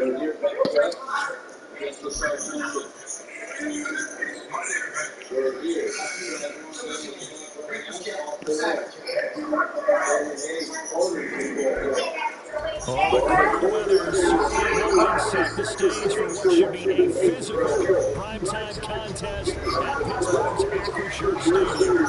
Well, the cold weather certainly helping set the stage for what should be a physical primetime contest at Pittsburgh's Acrisure Stadium.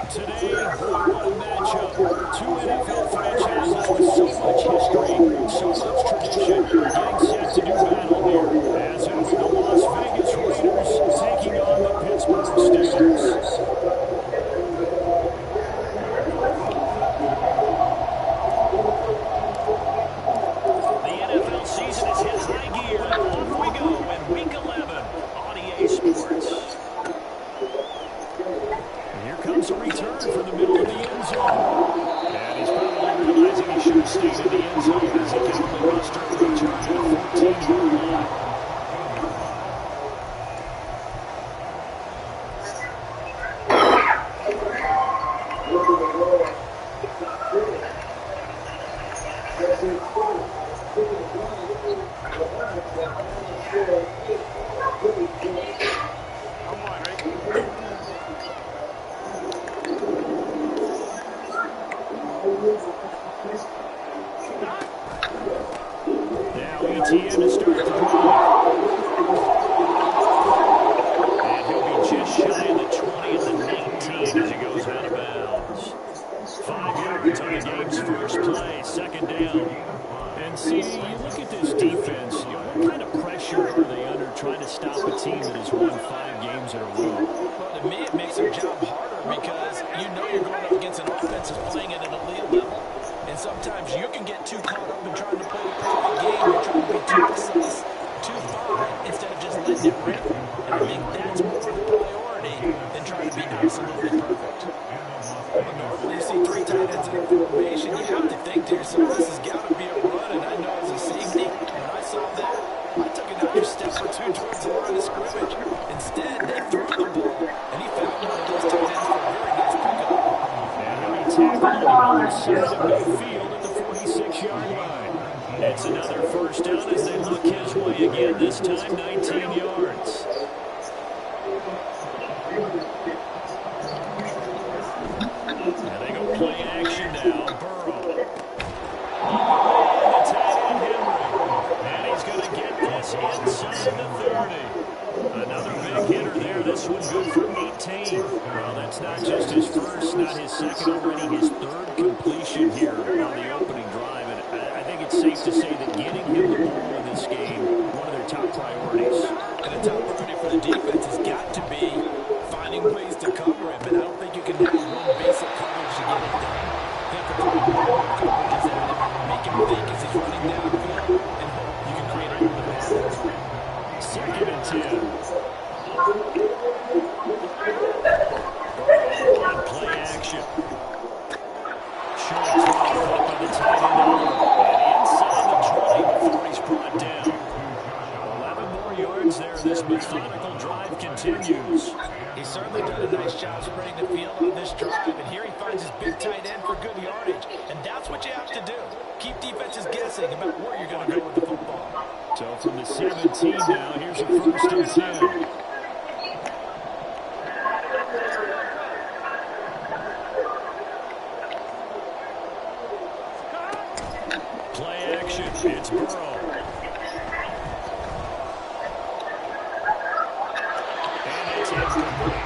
Today, what a matchup where two NFL franchises with so much history, so much tradition, getting set to do battle here. As it'll be the Las Vegas Raiders taking on the Pittsburgh Steelers. The NFL season has hit high gear. Off we go in Week 11 on EA Sports. Here comes a return from the middle of the end zone. And he's probably realizing he should have stayed in the end zone as he can only muster a return at the 14-yard line. Now ETN to start the drive. And he'll be just shy of the 20 and the 19 as he goes out of bounds. 5 yards on the game's first play, second down. And see, you look at this defense, what kind of pressure are they under trying to stop a team that has won 5 games in a row? Well, to me, it makes their job harder because you know you're going up against an offense that's playing at an elite level. And sometimes you can get too caught up in trying to play a perfect game. You're trying to be too precise, too fine, instead of just letting it rip. And I think that's more of the priority than trying to be absolutely perfect. Well, normally you see 3 tight ends in a formation, you have to think to yourself, this has got to be a run. And I know as a safety, when I saw that, I took another step or 2 towards the line of scrimmage. Instead, they threw the ball, and he found one of those tight ends for a very nice pickup. Tackled on the other side of midfield at the 46-yard line. It's another first down as they look his way again, this time 19 yards. And they go play action now. Burrow. The tight end Henry. And he's going to get this inside the 30. Another big hitter there. This one good for 18. Well, that's not just his first, not his second, already his 3rd completion here on the opening drive. And I think it's safe to say that getting him the ball in this game, one of their top priorities. And the top priority for the defense has got to be finding ways to cover him. And I don't think you can have one basic coverage to get it done. You have to put more coverages at him, make him think as he's running downfield, and hope you can create a little bit of offense. 2nd and 10. On play action. Short throw caught by the tight end. And inside the 20 before he's brought down. 11 more yards there. This methodical drive continues. He's certainly done a nice job spreading the field on this drive. And here he finds his big tight end for good yardage. And that's what you have to do. Keep defenses guessing about where you're going to go with the football. So from the 17 now, here's a 1st and 10. Play action. It's Burrow. And it's incomplete.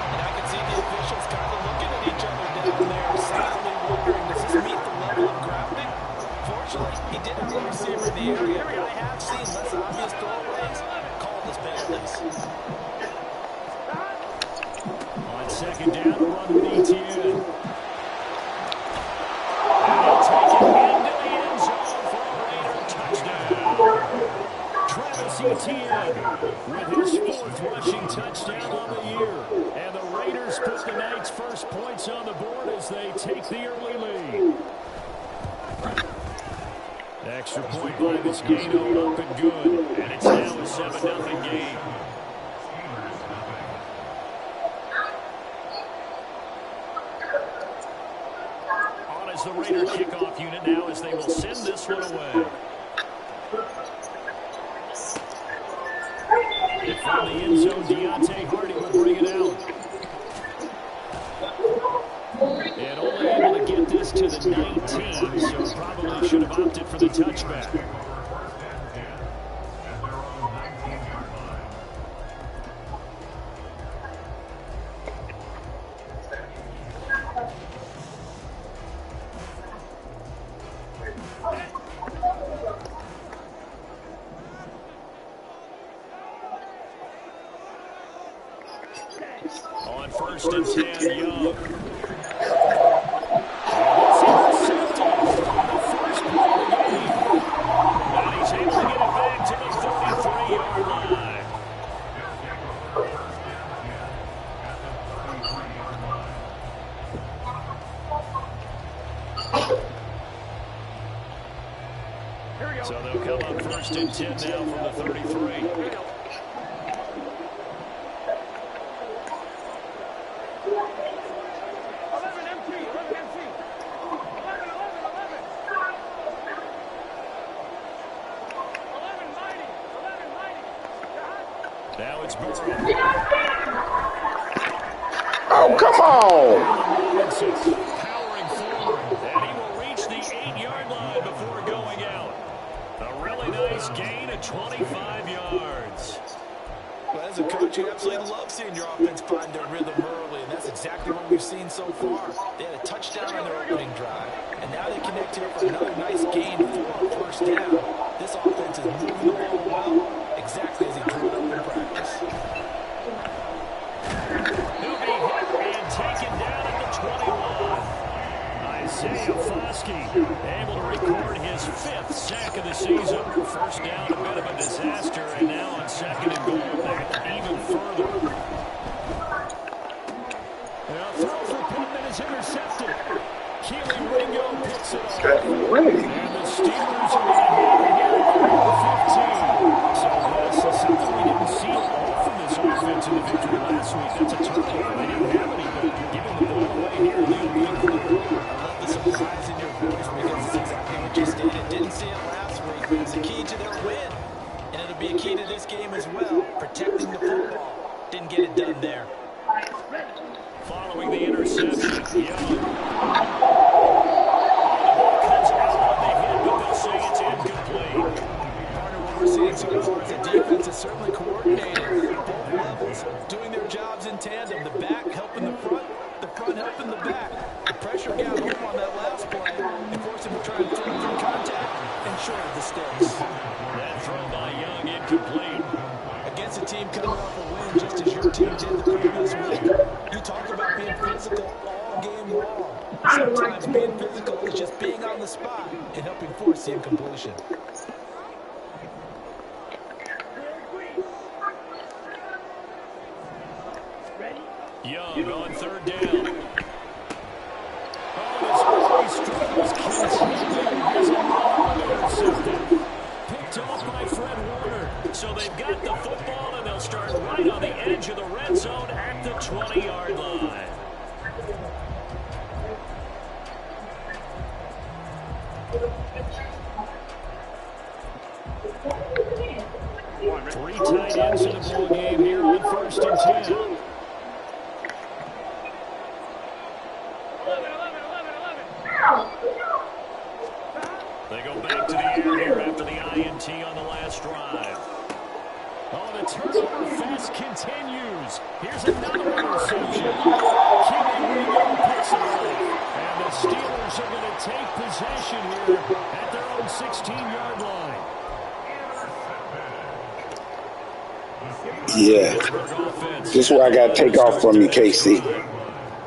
And I can see the officials kind of looking at each other down there, silently wondering, does this meet the level of grounding? Fortunately, he did have the receiver in the area. I have seen less obvious throwaways called as penalties. On 2nd down, a run with ETN. And he'll take it into the end zone for a Raider touchdown. Travis Etienne with his 4th rushing touchdown on the year. And the Raiders put the night's first points on the board as they take the early lead. Extra point by Vizcaino up and good. And it's now a 7-0 game. On as the Raider kickoff unit now as they will send this one away. in the end zone. Deontay Hardy will bring it out. And only able to get this to the 19, so probably should have opted for the touchback. On 1st and 10, Young. So they'll come up 1st and 10 now from the 33. Now it's Burrow. Oh, come on. Powering forward, and he will reach the 8-yard line before going out. A really nice gain of 25 yards. Well, as a coach, you absolutely love seeing your offense find their rhythm early, and that's exactly what we've seen so far. They had a touchdown on their opening drive, and now they connect here for another nice gain for a 1st down. This offense is moving the ball well, exactly as he drew it up in practice. He'll be hit and taken down at the 21. Isaiah Foskey able to record his 5th sack of the season. 1st down, a bit of a disaster, and now on 2nd and goal, back even further. And a throw for Pittman is intercepted. Keely Ringo picks it off. And the Steelers are going to have it here at the 15. So this is something we didn't see all from this offense in the victory last week. That's a turnover. They didn't have anybody giving the ball away here in the opening quarter. Surprise in your voice because it's exactly what you stated. Didn't see it last week, but it's a key to their win. And it'll be a key to this game as well, protecting the football. Didn't get it done there. Following the interception, Young. The ball comes out on the hit, but they'll say it's incomplete. Partner, what we're seeing so far is the defense is certainly coordinated at both levels, doing their jobs in tandem. The back helping the front helping the back. The pressure got home on that last play and forced him to try and throw through contact and short of the sticks. That throw by Young incomplete. Against a team coming off a win just as your team did the previous week. You talk about being physical all game long. Sometimes being physical is just being on the spot and helping force the incompletion. Young on 3rd down. Oh, his early struggles continue. Here's another one intercepted. Picked off by Fred Warner. So they've got the football, and they'll start right on the edge of the red zone at the 20-yard line. Three tight ends in the ball game here on 1st and 10. They go back to the air here after the INT on the last drive. Oh, the turnover fest continues. Here's another interception. Keely Ringo picks it up. And the Steelers are going to take possession here at their own 16-yard line. Yeah. This is where I got to take off from you, KC.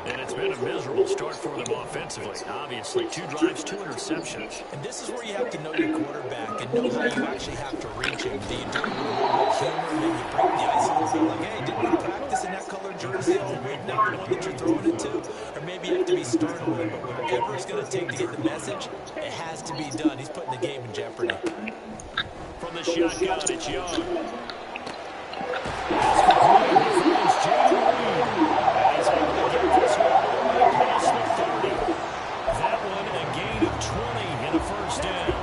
And it's been a miserable start for them offensively. Obviously, 2 drives, 2 interceptions. And this is where you have to know your quarterback and know how you actually have to reach him. Do you do it with humor, maybe break the ice a little bit, like, hey, didn't you practice in that color jersey all week, not the one that you're throwing it to? Or maybe you have to be stern with him, but whatever it's going to take to get the message, it has to be done. He's putting the game in jeopardy. From the shotgun, it's Young. That's complete. He finds Jaden Reed. And he's able to get this one all the way past the 30. That one a gain of 20 in a 1st down.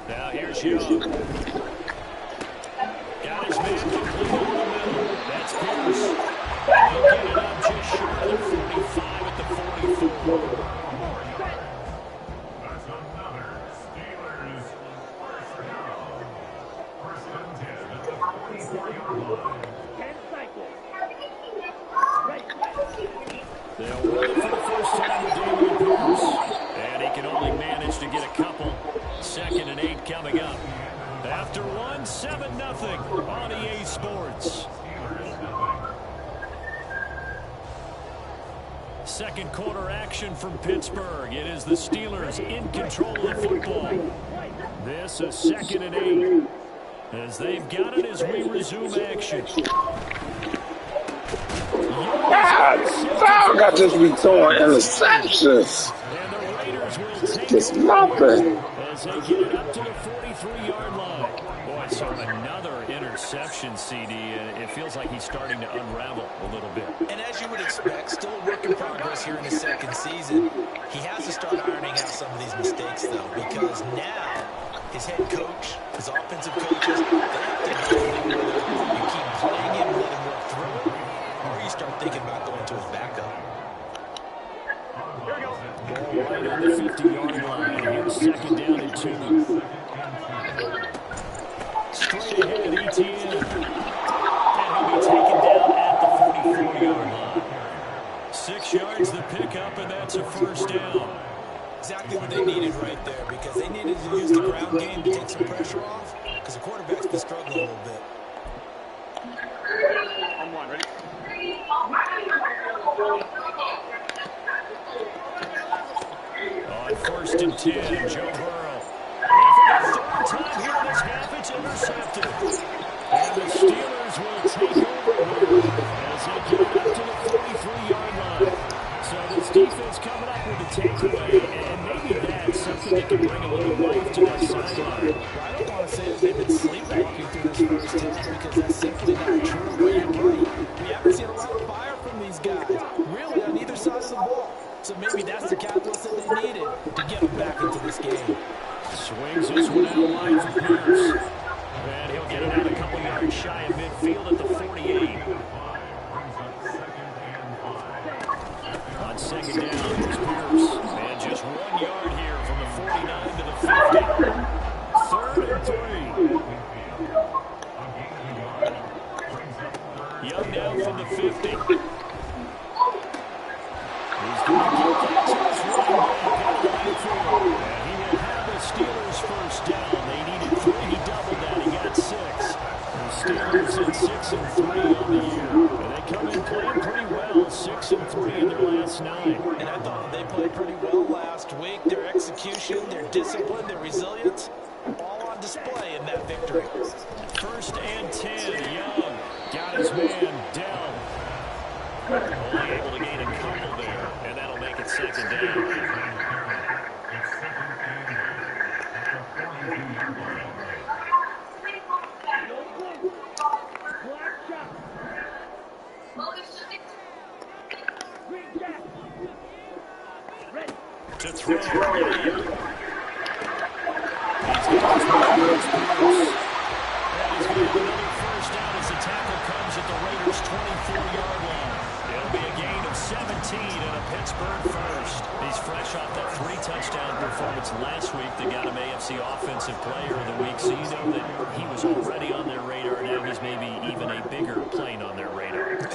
Now here's Young. Got his man complete over the middle. That's Pierce. And he'll get it up just short of the 45 at the 44. That's another Steelers first down. First and 10 at the 44-yard line. 10 cycles. They'll run it for the first time with Dameon Pierce. And he can only manage to get a couple. 2nd and 8 coming up. After 1, 7-0 on EA Sports. Second quarter action from Pittsburgh. It is the Steelers in control of the football. This is 2nd and 8. As they've got it as we resume action. God, I got just be throwing interceptions. And the Raiders will take Just over nothing. as they get it up to the 43-yard line. Boy, so another interception, CD. It feels like he's starting to unravel a little bit. And as you would expect, still a work in progress here in his second season. He has to start ironing out some of these mistakes, though, because now his head coach, his offensive coaches, they have to decide whether you keep playing him and let him work through it, or you start thinking about going to his backup. Right on the 50-yard line. Here's 2nd down and 2. Straight ahead, Etienne. And he'll be taken down at the 44-yard line. 6 yards the pickup, and that's a first down. Exactly what they needed right there, because they needed to use the ground game to take some pressure off, because the quarterback's been struggling a little bit. On one, ready? On 1st and 10, Joe Burrow. And for the 3rd time here in this half, it's intercepted. And the Steelers will take over as they get it up to the 43-yard line. So this defense coming up with a takeaway, and maybe that's something that can bring a little life to that sideline. I don't want to say that they've been sleepwalking through this first half, because that's simply not true. But you're right. We haven't seen a lot of fire from these guys, really, on either side of the ball. So maybe that's the catalyst that they needed to get them back into this game. Swings this one out wide for Pierce. And he'll get it out a couple yards shy of midfield at the 48. On 2nd down, here's Pierce. And just 1 yard here from the 49 to the 50. 3rd and 3. Young down from the 50. He's going to get that to his running back out of the backfield. And he will have the Steelers first down. They needed 3. He doubled that. He got 6. The Steelers at 6 and 3 on the year. And they come in playing pretty well. 6 and 3 in their last 9. And I thought they played pretty well last week. Their execution, their discipline, their resilience, all on display in that victory. 1st and 10. Young got his man down. Only able to gain a couple there. And that'll make it 2nd down. To throw. He's got his man, Pierce. And he's going to have another first down as the tackle comes at the Raiders' 24-yard line. It'll be a gain of 17 and a Pittsburgh first. He's fresh off that 3-touchdown performance last week that got him AFC Offensive Player of the Week. So you know that he was already on their radar. Now he's maybe even a bigger plane on their radar.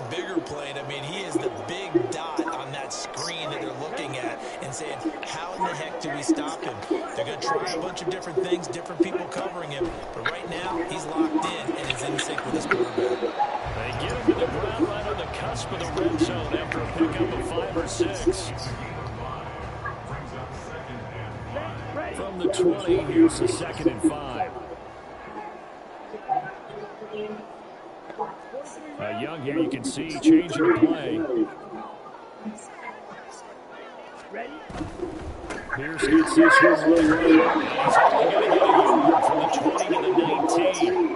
Bigger plane. I mean, he is the big dot on that screen that they're looking at and saying, how in the heck do we stop him? They're going to try a bunch of different things, different people covering him. But right now, he's locked in and is in sync with his quarterback. They get him to the ground right on the cusp of the red zone after a pickup of 5 or 6. From the 20, here's the 2nd and 5. Young here, you can see changing the play. Pierce gets this one really well. He's only going to get a yard from the 20 to the 19.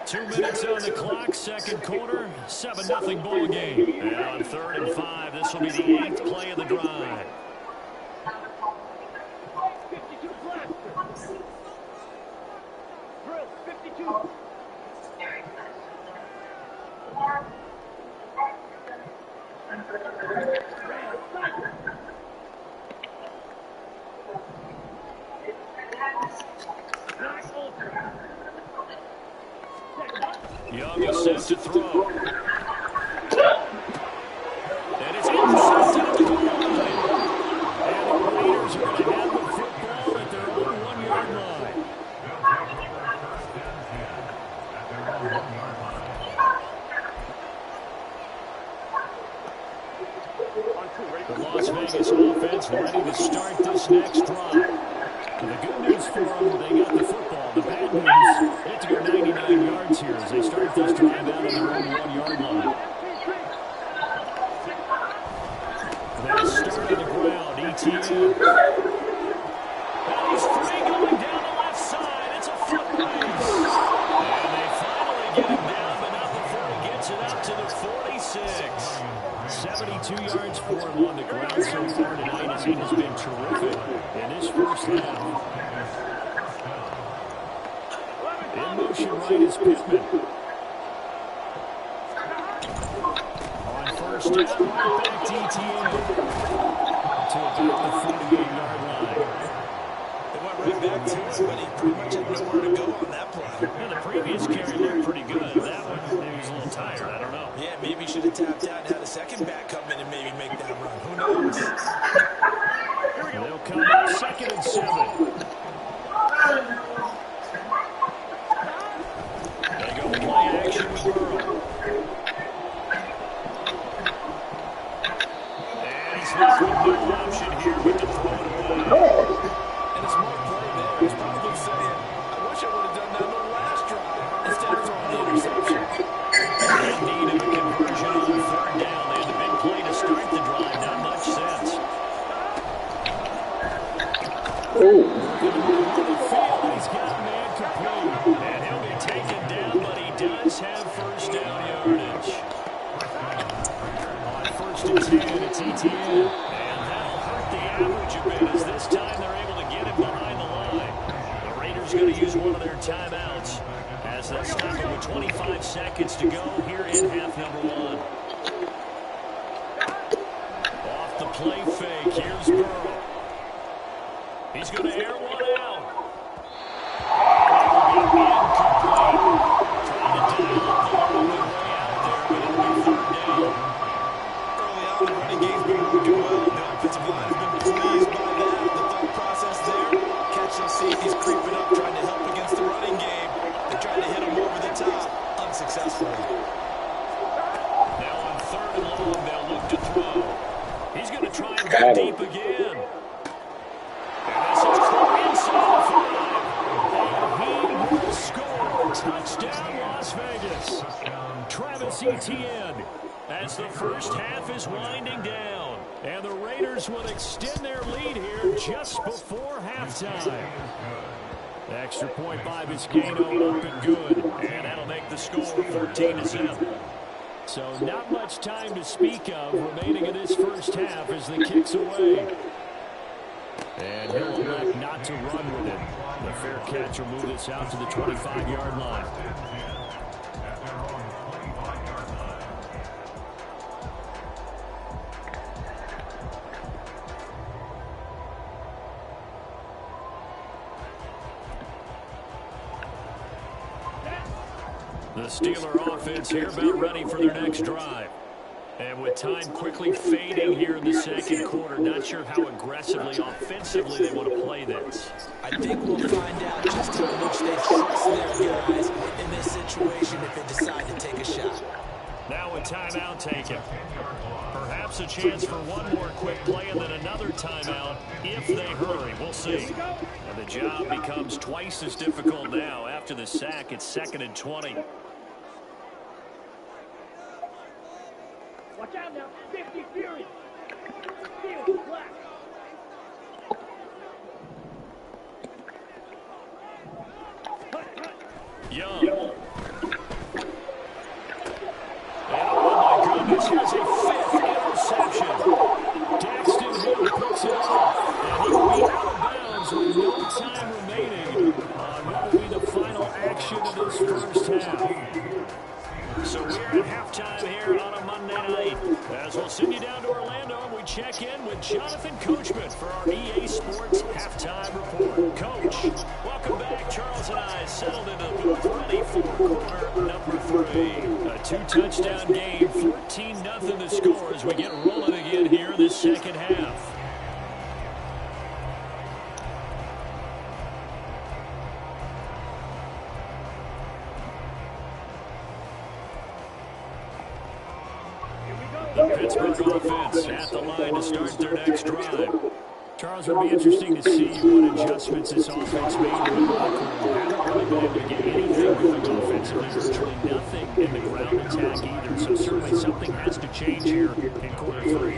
2 minutes on the clock, 2nd quarter, 7-0 ball game. And on 3rd and 5, this will be the 8th play of the drive. Young is set to throw. And it's intercepted at the goal line. And the Raiders are going to have the football at their own 1-yard line. The Las Vegas offense ready to start this next drive. The good news for them, they got the football. The bad news, they have to go 99 yards here as they start this drive out on their own 1-yard line. They start on the ground, ETN. And he's free going down the left side. It's a foot race. And they finally get him down, but not before he gets it up to the 46. 72 yards for him on the ground so far tonight as he has been terrific in this first half. In motion right is Pittman. On first down, back to ETN to about the 48-yard line. They went right back to it, but he pretty much had nowhere to go on that play. Yeah, the previous carry looked pretty good. That one, maybe he was a little tired. I don't know. Yeah, maybe he should have tapped out and had a second back come in and maybe make that run. Who knows? They'll come up 2nd and 7. They go play action with Burrow. And he's left with no option here with the throw it away. And a smart play there. He's probably saying, I wish I would have done that on the last drive instead of throwing the interception. They needed a conversion on 3rd down. They had the big play to start the drive. Not much sense. Ooh. He's got a man complete. And he'll be taken down, but he does have first down yardage. On 1st and 10, it's ETN. And that'll hurt the average a bit as this time they're able to get him behind the line. The Raiders going to use one of their timeouts as they'll stop it with 25 seconds to go here in half number 1. Off the play fake, here's Burrow. He's going to air one out. And it'll be incomplete. Trying to dial up the long way out there, but it'll be 3rd down. Early on, the running game's been working well. The offensive line has been pleased by that. The thought process there, catching safeties creeping up, trying to help against the running game. They tried to hit him over the top, unsuccessfully. Now on 3rd and long, they'll look to throw. He's going to try and go deep again. And this is caught inside the 5. And he will score. Touchdown, Las Vegas. Travis Etienne. As the first half is winding down. And the Raiders will extend their lead here just before halftime. The extra point by Vizcaino up and good. And that'll make the score 14-7. So not much time to speak of remaining in this first half as the kick's away. And he'll elect not to run with it. The fair catch will move this out to the 25-yard line. The Steeler offense here about ready for their next drive. And with time quickly fading here in the second quarter, not sure how aggressively, offensively they want to play this. I think we'll find out just how much they trust their guys in this situation if they decide to take a shot. Now a timeout taken. Perhaps a chance for one more quick play and then another timeout if they hurry. We'll see. And the job becomes twice as difficult now. After the sack, it's 2nd and 20. Watch out now. 50 Fury. Field, black. Young. And oh my goodness, here's a 5th interception. Daxton Hill picks it off. And he will be out of bounds with no time remaining on what will be the final action action in this first half. So we're at halftime here on a Monday night. As we'll send you down to Orlando, and we check in with Jonathan Coachman for our EA Sports Halftime Report. Coach, welcome back. Charles and I settled into the booth ready for quarter number 3. A 2-touchdown game, 14-0 the score as we get rolling again here in this second half. The Pittsburgh offense at the line to start their next drive. Charles, it would be interesting to see what adjustments this offense made in the locker room. Haven't really been able to get anything going offensively. Virtually nothing in the ground attack either. So certainly something has to change here in quarter 3.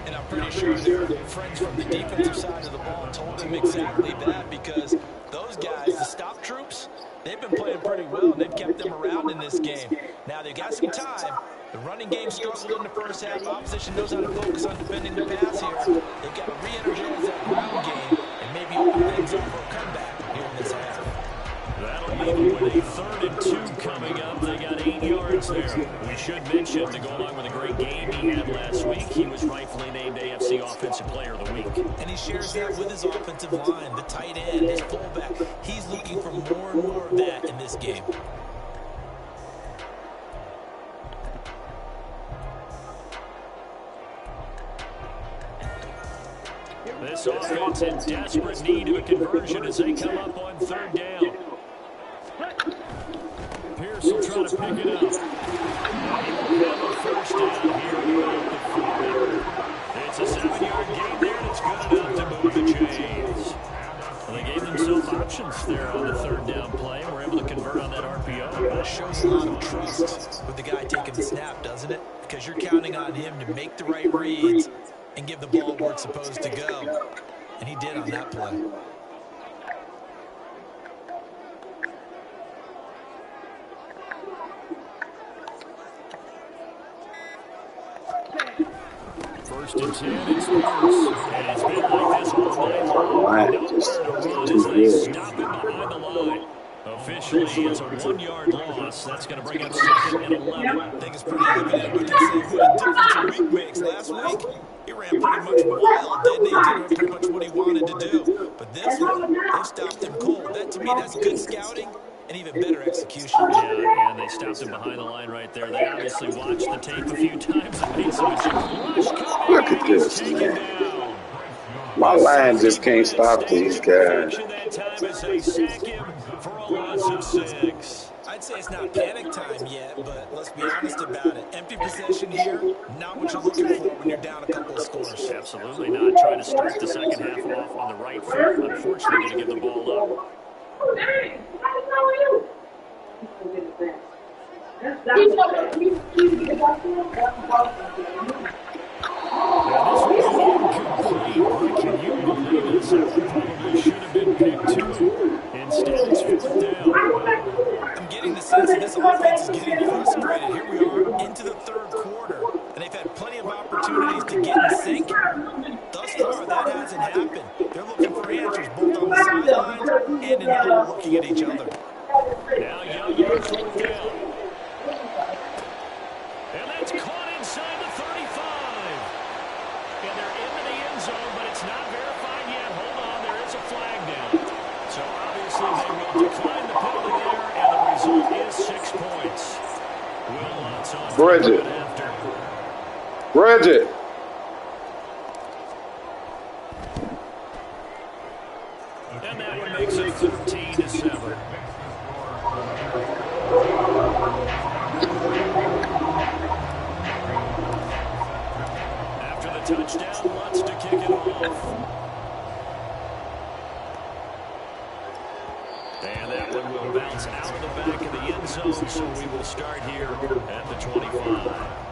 And I'm pretty sure their friends from the defensive side of the ball told him exactly that, because those guys, the stop troops, they've been playing pretty well, and they've kept them around in this game. Now they've got some time. The running game struggled in the first half. Opposition knows how to focus on defending the pass here. They've got to re-energize that ground game and maybe open things up for a comeback here in this half. That'll leave them with a 3rd and 2 coming up. They got 8 yards there. We should mention, to go along with a great game he had last week, he was rightfully named AFC Offensive Player of the Week. And he shares that with his offensive line, the tight end, his fullback. He's looking for more and more of that in this game. This offense in desperate need of a conversion as they come up on 3rd down. Pierce will try to pick it up. He will have a first down here at the 40. It's a 7-yard gain there, and it's good enough to move the chains. Well, they gave themselves options there on the 3rd down play, and were able to convert on that RPO. That shows a lot of trust with the guy taking the snap, doesn't it? Because you're counting on him to make the right reads and give the ball where it's supposed to go. And he did on that play. First and 10, it's Pierce. And it's been like this all night long. Nowhere to run as they stop him behind the line. Officially, it's a 1-yard loss. That's going to bring up 2nd and 11. I think it's pretty evident. We can say what a difference a week makes. Last week, he ran pretty much wild, didn't he? He did pretty much what he wanted to do. But this one, they stopped him cold. That, to me, that's good scouting and even better execution. Yeah, and they stopped him behind the line right there. They obviously watched the tape a few times and made some adjustments. Look at this, man. My line just can't stop these guys. That time as they sack him for a loss of 6. I'd say it's not panic time yet, but let's be honest about it. Empty possession here, not what you're looking for when you're down a couple of scores. Absolutely not. Trying to start the second half off on the right foot. Unfortunately, going to give the ball up. Can you believe this? Probably should have been picked 2. Instead, it's 4th down. I'm getting the sense that this offense is getting frustrated. Here we are into the 3rd quarter, and they've had plenty of opportunities to get in sync. Thus far, that hasn't happened. They're looking for answers both on the sidelines and in the hole, looking at each other. Now Young on 4th down. And that's caught inside the 35. And they're into the end zone, but it's not verified yet. Hold on, there is a flag down. So obviously they will decline the penalty there, and the result is 6 points. Will Lutz on Bridget. after. Bridget. And that one makes it 13-7. After the touchdown, Lutz to kick it off. And that one will bounce out of the back of the end zone, so we will start here at the 25.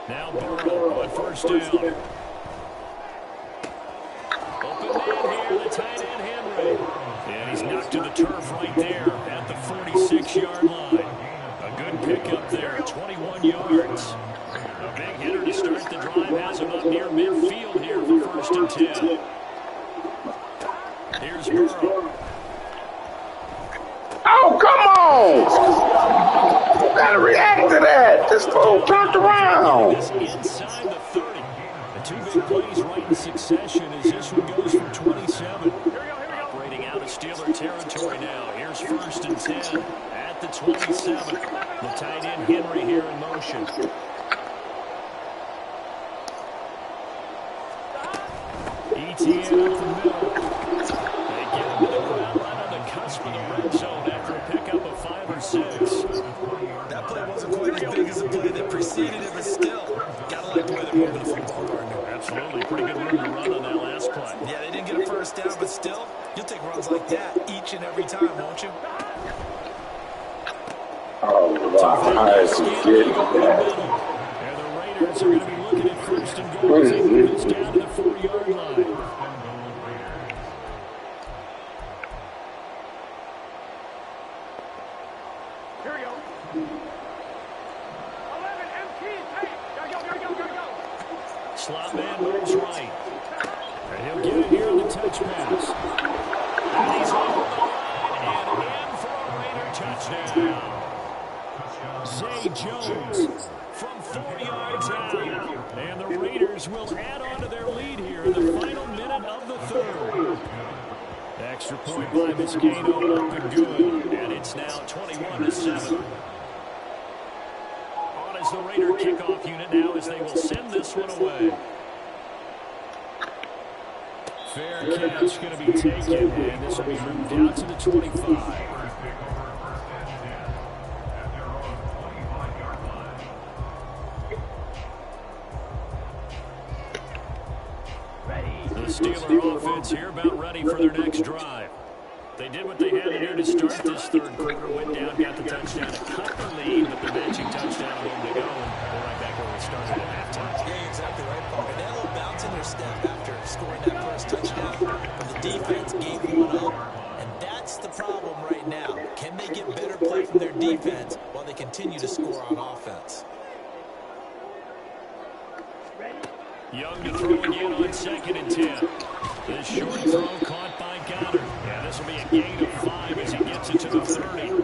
Now Burrow on 1st down. Open man here, the tight end Henry. And he's knocked to the turf right there at the 46-yard line. A good pickup there, You gotta react to that. This fool turned around. This inside the 30. The two big plays right in succession as this one goes for 27. Operating out of Steeler territory now. Here's 1st and 10 at the 27. The tight end Henry here in motion. ETN up the middle. They get him to the ground right on the cusp of the red zone after a pickup of 5 or 6. That play wasn't quite as big as the play that preceded it, but still, gotta like the way they're moving the football, Gardner. Absolutely. Pretty good room to run on that last play. Yeah, they didn't get a first down, but still, you'll take runs like that each and every time, won't you? Oh, wow. How is he getting that? And the Raiders are going to be looking at 1st and goal as they move this down to the 4-yard line. Here we go. 11 MT. Hey, go. Slot man moves right. And he'll get it here on the touch pass. And he's over the line and in for a Raider touchdown. Zay Jones from 4 yards out. And the Raiders will add on to their lead here in the final minute of the 3rd. Extra point by Biscayne up and good. And it's now 21-7. On as the Raider kickoff unit now as they will send this one away. Fair catch going to be taken, and this will be moved out to the 25. The Steeler offense here about ready for their next drive. They did what they had to do to start this 3rd quarter. Went down, got the touchdown to cut the lead, but the matching touchdown a moment ago. We're right back where we started at halftime. Yeah, exactly right, Paul. And that little bounce in their step after scoring that first touchdown. But the defense gave one up, and that's the problem right now. Can they get better play from their defense while they continue to score on offense? Young to throw again on 2nd and 10. This short throw caught by Goddard. Yeah, this will be a gain of 5 as he gets it to the 30.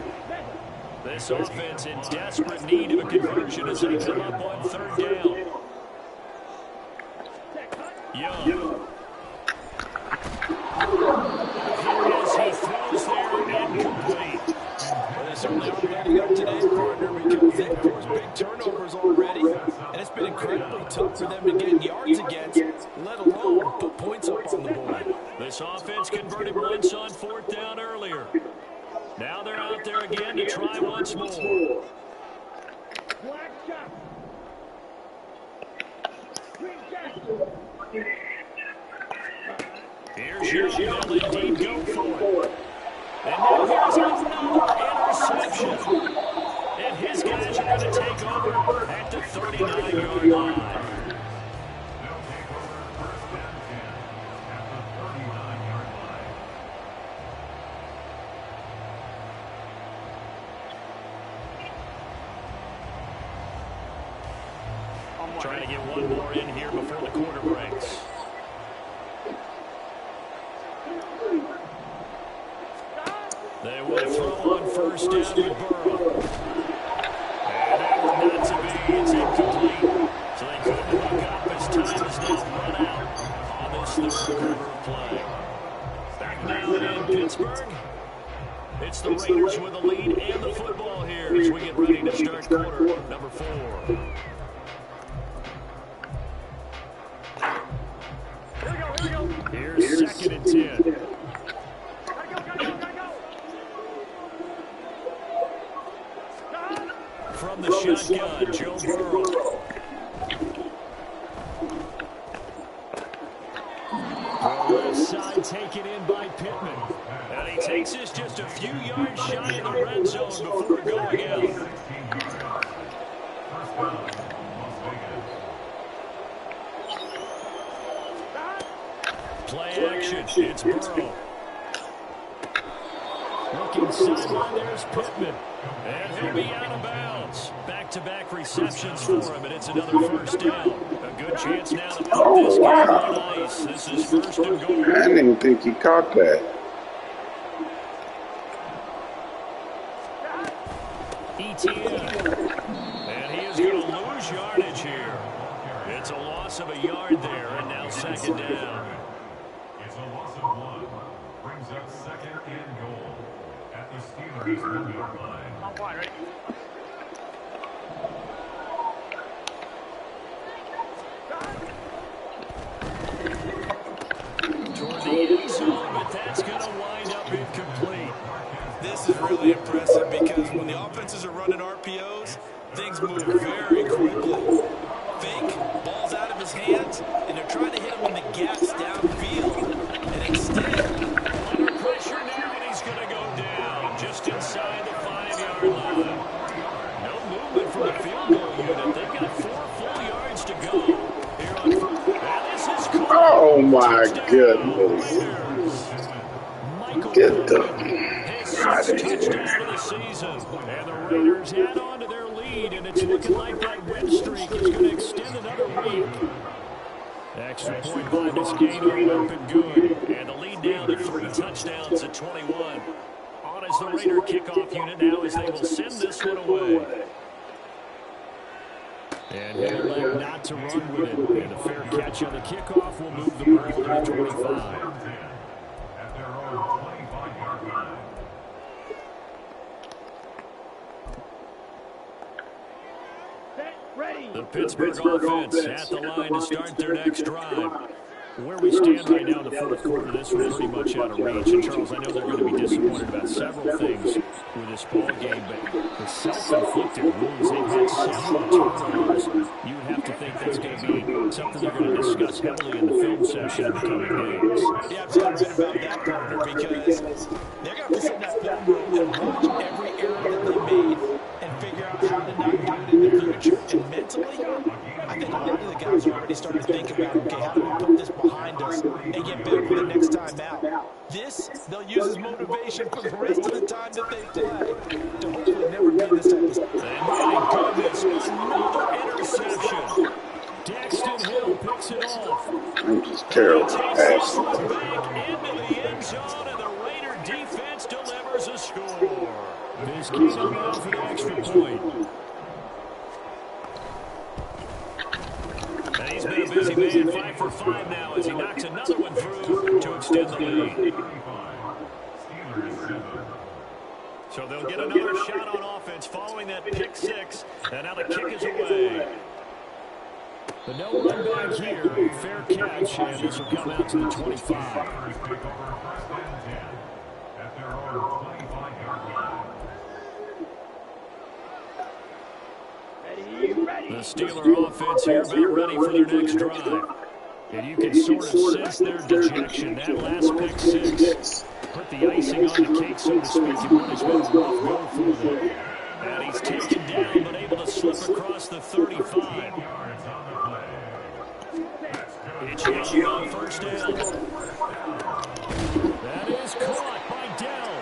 This offense in desperate need of a conversion as they come up on 3rd down. Young. Here as he throws there, incomplete. Well, they certainly are ready up today, partner, because they've caused big turnovers already, and it's been incredibly tough for them to get yards against, let alone put points up on the board. This offense converted once on 4th down earlier. Now they're out there again to try once more. Black shot. Green shot. Here's Young. They'll indeed go for it. And now here's another interception. And his guys are going to take over at the 39-yard line. Trying to get one more in here before the quarter breaks. They will throw on 1st down with Burrow. And that was not to be. It's incomplete. So they couldn't hook up as time has now run out on this 3rd quarter play. Back now in Pittsburgh. It's the Raiders with the lead and the football here as we get ready to start quarter number 4. Here's 2nd and 10. From the shotgun, Joe Burrow. Left side taken in by Pittman. And he takes this just a few yards shy of the red zone before going out. Play action. It's Burrow. Looking sideline, there's Pittman. And he'll be out of bounds. Back-to-back receptions for him, and it's another 1st down. A good chance now to put this game on ice. This is 1st and goal. I didn't even think he caught that. Etienne. And he is going to lose yardage here. It's a loss of a yard there, and now second down. It's a loss of 1. Brings up second and goal at the Steelers' 1-yard line. Toward the end zone, but that's going to wind up incomplete. This is really impressive because when the offenses are running RPOs, things move very quickly. Fake, ball's out of his hands, and they're trying to hit him in the gaps downfield. And instead, Under pressure now, and he's going to go down just inside the 5-yard line. No movement from the field goal unit. They've got 4 full yards to go. Here on and this is caught. Oh my goodness. Michael Get the his out of sixth touchdown here. of the season. And the Raiders add on to their lead, and it's looking like that win streak is going to extend another week. Extra point by Mosquito up and good. And the lead down to 3 touchdowns at 21. On as the Raider kickoff unit now as they will send this one away. And he'll elect not to run with it. And a fair catch on the kickoff will move the ball to the 25. At their own 25-yard line. Set, ready. The Pittsburgh offense at the line to start their next drive. Where we stand right now in the fourth quarter, this was pretty much out of reach. And, Charles, I know they're going to be disappointed about several things with this ball game, but the self-inflicted wounds, they've had several turnovers. You would have to think that's going to be something they're going to discuss heavily in the film session in the coming days. you're absolutely right about that, partner, because they're going to have to sit in that film room and watch every error that they made and figure out how to not do it in the future. And mentally, I think a lot of the guys are already starting to think about, okay, how do we put this behind us and get better for the next time out? This, they'll use as motivation for the rest of the time that they play to hopefully never be this type of stuff. And my goodness, another interception. Daxton Hill picks it off. I'm just terrible at Takes this passing. one back into the end zone, and the Raider defense delivers a score. Mosquito now for the extra point. And he's been a busy man, 5 for 5 now as he knocks another one through to extend the lead. So they'll get another shot on offense following that pick 6, and now the kick is away. But no run back here. Fair catch, and this will come out to the 25. Ready, ready. The Steeler offense here about ready for their next drive. And you can sort of sense their dejection. That last pick 6 put the icing on the cake, so to speak. It really has been a rough go for them. And he's taken down, but able to slip across the 35. It's Young on first down. That is caught by Dell.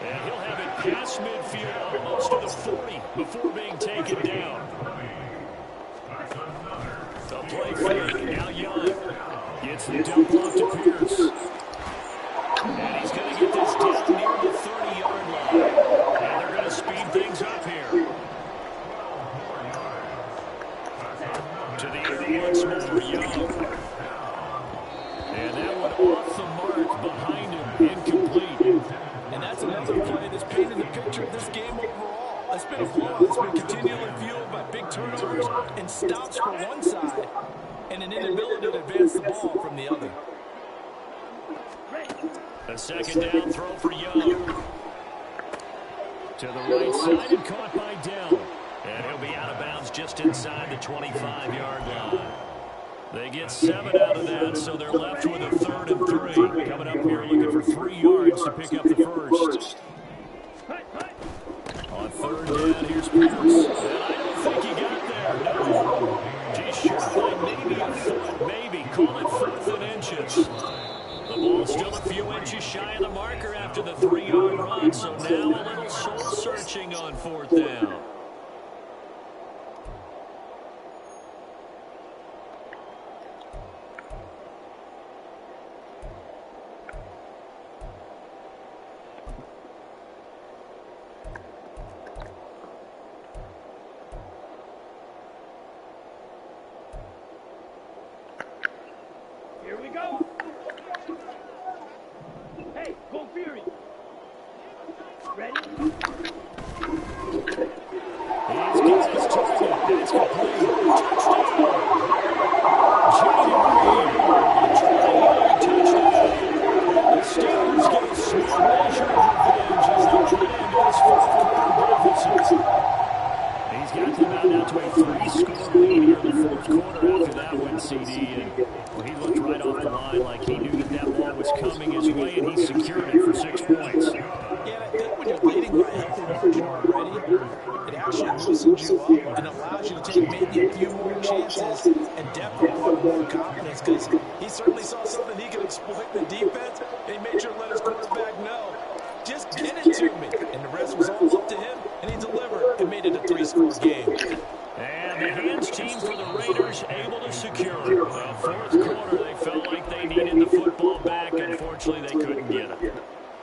And he'll have it past midfield, almost to the 40 before being taken down. The play fake. Now Young gets the dump off to Pierce. And he's going to get this down near the 30-yard line. And they're going to speed things up here. To the air once more, Young. And that one off the mark behind him, incomplete. And that's another play that's painted the picture of this game overall. It's been a blowout that's been continually fueled by big turnovers and stops for one side and an inability to advance the ball from the other. A second down throw for Young. To the right side and caught by Dell. And he'll be out of bounds just inside the 25-yard line. They get 7 out of that, so they're left with a 3rd and 3. Coming up here looking for 3 yards to pick up the first. On 3rd down, here's Pierce. And I don't think he got there, no. Geez, sure play, maybe a foot, maybe. Call it 4th and inches. The ball's still a few inches shy of the marker after the 3-yard run, so now a little soul-searching on 4th down. out to a 3-score lead here in the fourth quarter after that one, CD. And well, he looked right off the line like he knew that ball was coming his way, and he secured it for 6 points. Yeah, and I think when you're leading by a healthy margin already, it actually loosens you up and allows you to take maybe a few more chances and definitely a little more confidence, because he certainly saw something he could exploit in the defense, and he made sure to let his quarterback know, just get it to me. And the rest was all up to him, and he delivered and made it a 3-score game. And the hands team for the Raiders able to secure it. Well, fourth quarter, they felt like they needed the football back. Unfortunately, they couldn't get it.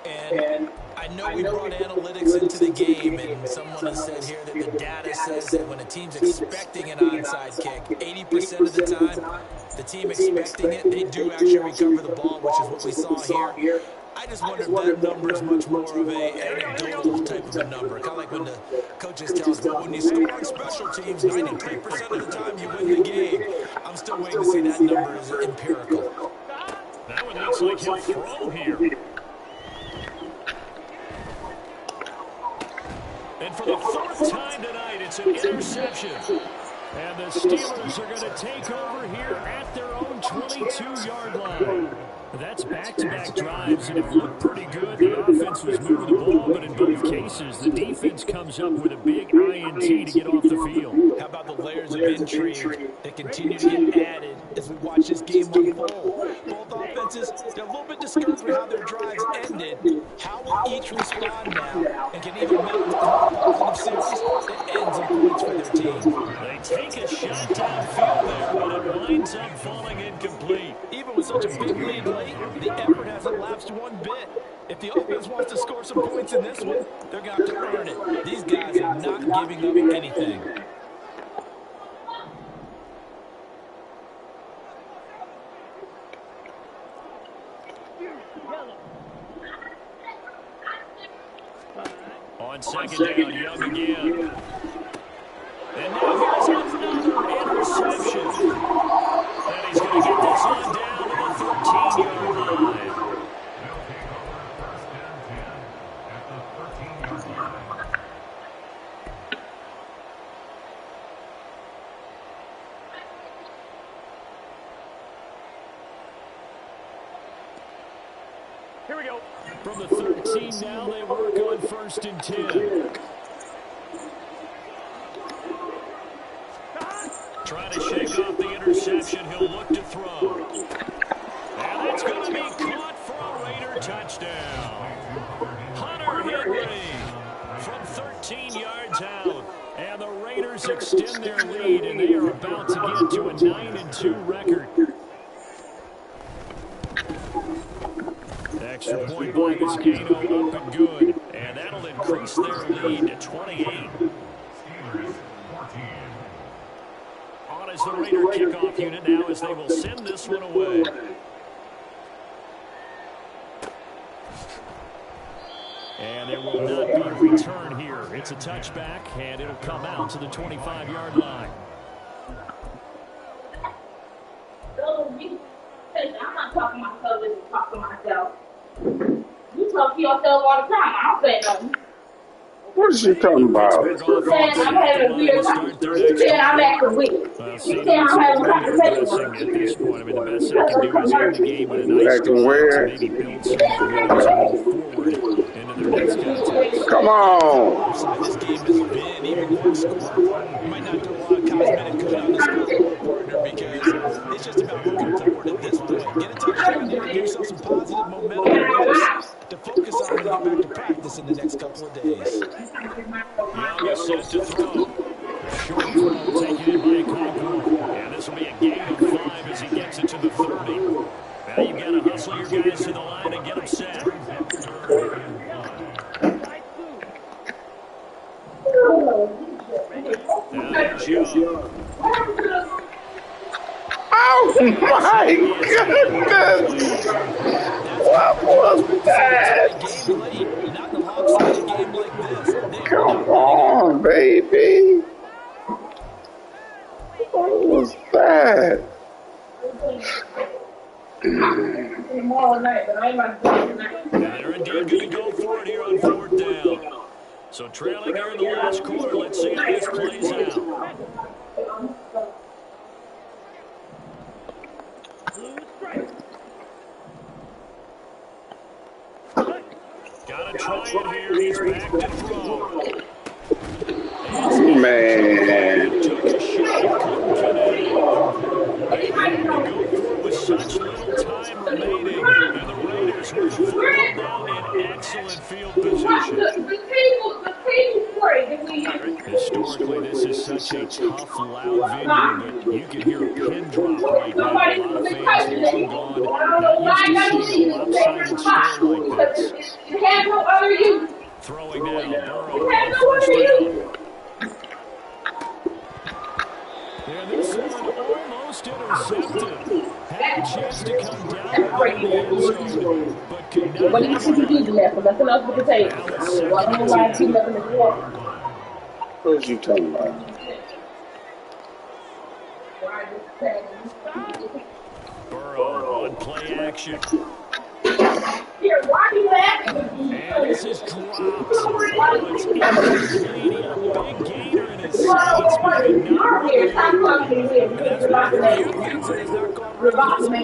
And I know we brought analytics into the game, and someone has said here that the data says that when a team's expecting an onside kick, 80% of the time, the team expecting it, they do actually recover the ball, which is what we saw here. I just wonder if that number is much more of a anecdotal type of a number. Kind of like when the coaches tell us, well, when you score on special teams, 93% of the time you win the game. I'm still waiting to see that number is empirical. That one looks like he'll throw here. And for the fourth time tonight, it's an interception. And the Steelers are going to take over here at their own 22-yard line. That's back-to-back drives, and it looked pretty good. The offense was moving the ball, but in both cases, the defense comes up with a big INT to get off the field. How about the layers of intrigue that continue to get added as we watch this game unfold? Both offenses, they're a little bit discouraged with how their drives ended. How will each respond now and can even mount a positive series that ends in points for their team? They take a shot downfield there, but it winds up falling incomplete. Even with such a big lead late, the effort hasn't lapsed one bit. If the offense wants to score some points in this one, they're going to have to earn it. These guys are not giving up anything. On second down, Young again. And now here's another interception. And he's going to get this one down to the 13-yard line. Here we go. From the 13 now, they work on 1st and 10. Trying to shake off the interception. He'll look to throw. And that's going to be caught for a Raider touchdown. Hunter Henry from 13 yards out. And the Raiders extend their lead, and they are about to get to a 9-2 record. Extra point by Vizcaino up and good. And that'll increase their lead to 28. On as the Raider kickoff unit now as they will send this one away. And there will not be a return here. It's a touchback, and it'll come out to the 25-yard line. I'm not talking to myself, just talk to myself. You talk to yourself all the time. I don't say nothing. What is she talking about? You saying I'm having a weird time. You saying I'm acting weird. You saying I'm having a conversation. At this point, I mean, the best I can do is end the game with a nice Acting score weird. to maybe build some momentum to move forward into their next contest. Come on. This game has been even more score. You might not do a lot of cosmetic good on the scoreboard, partner, because it's just about looking forward at this point. Get a touchdown there, give yourself some positive momentum to focus on and get back to practice in the next couple of days. Young is set to throw. Short throw taken in by Conklin. And this will be a gain of 5 as he gets it to the 30. Now you've got to hustle your guys to the line and get them set. Now there's Young. Oh my goodness! What was that? Not in a lopsided game like this. Come on, baby. What was that? Tomorrow night, but I ain't about to do it tonight. And they're indeed going to go for it here on 4th down. So trailing here in the last quarter. Let's see how this plays out. Gotta try it here. He's back to throw. Man. Took a shot, couldn't connect. They had to go through with such little time remaining, and the Raiders with the football now in excellent field position. Historically, this is such a tough, loud venue, but you can hear a pin drop right now. A lot of fans long gone, not used to seeing a lopsided score like this. Throwing now, Burrow on first down. And this one almost intercepted. Had a chance to come down in the end zone, but could not. What do you think you do left? Nothing else but potatoes. What was you talking about? Burrow on play action. Here, why are you laughing? And this is dropped. Oh, it's incomplete. A big gainer in his sights, but he did not run Here, stop away. talking to me.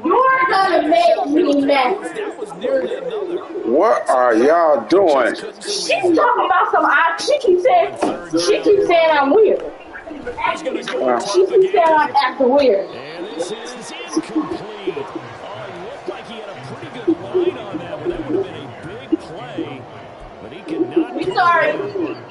You're gonna make me mad. What are y'all doing? She's talking about some odd. She keeps saying I'm weird. He's going to go Wow. She keeps saying I'm acting weird. And this is incomplete. Oh, it looked like he had a pretty good line on that one. That would have been a big play, but he could not. I'm sorry.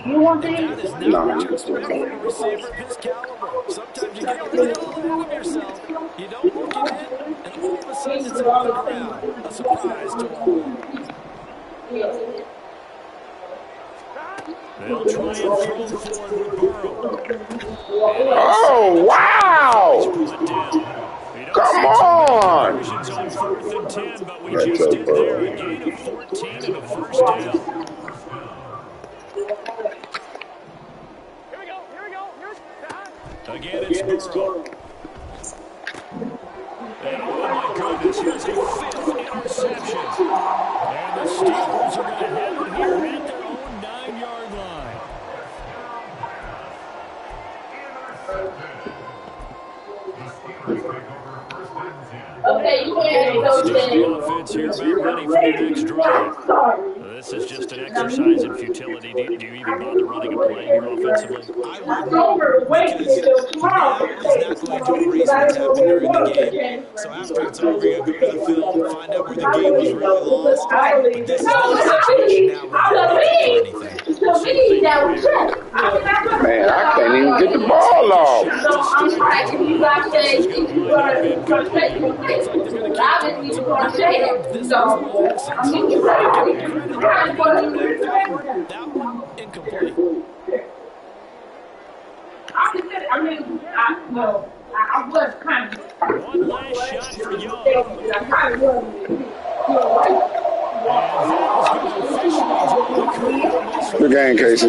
You want these? That is not what you expect from a receiver of his caliber. Sometimes you get a little ahead of yourself. You don't look at it, and all of a sudden it's all around. A surprise to all. They'll try and throw forward with Burrow. Oh, wow! Come on! Conversions on 4th and 10, but we just did there. A gain of 14 and a first down. Again, it's Burrow. And oh my goodness, here's a 5th interception. And the Steelers are going to have it here at their own 9-yard line. Okay, you can't go Steelers there. offense here, about ready for the next drive. This is just an exercise in futility. Do you even bother running a play here offensively? It's over. Wait until tomorrow. It's not going to erase what's happened during the game. So after it's over, you go to the film, find out where the game was really lost. But this is not a situation now where you're looking for anything. To me, that was it. Man, I can't even get the ball off. So I'm like, if you guys say you're going to take the place, obviously you're going to say it. So, I mean, you're right. That one incomplete. I was kind of. One last shot for Young. I kind of was. Good game, Casey.